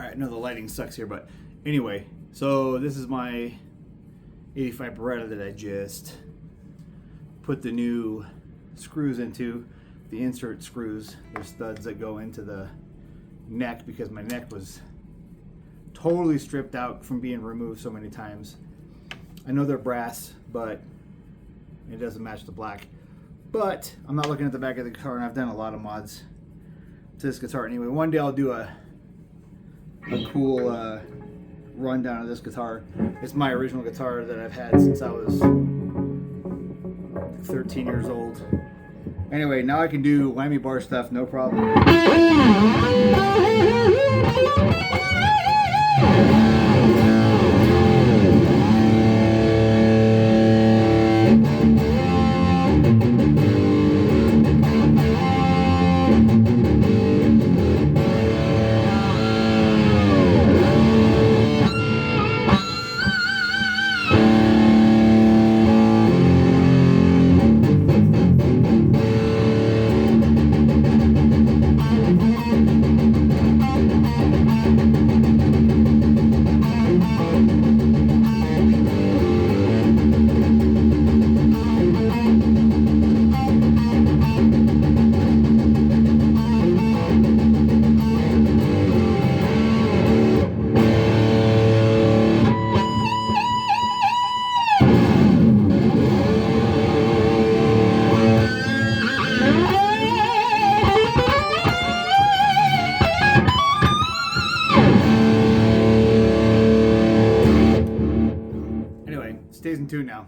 Alright, I know the lighting sucks here, but anyway, so this is my 85 Beretta that I just put the new screws into, the insert screws. There's studs that go into the neck because my neck was totally stripped out from being removed so many times. I know they're brass, but it doesn't match the black. But I'm not looking at the back of the guitar, and I've done a lot of mods to this guitar. Anyway, one day I'll do a cool rundown of this guitar. It's my original guitar that I've had since I was 13 years old. Anyway, now I can do whammy bar stuff, no problem. Stays in tune now.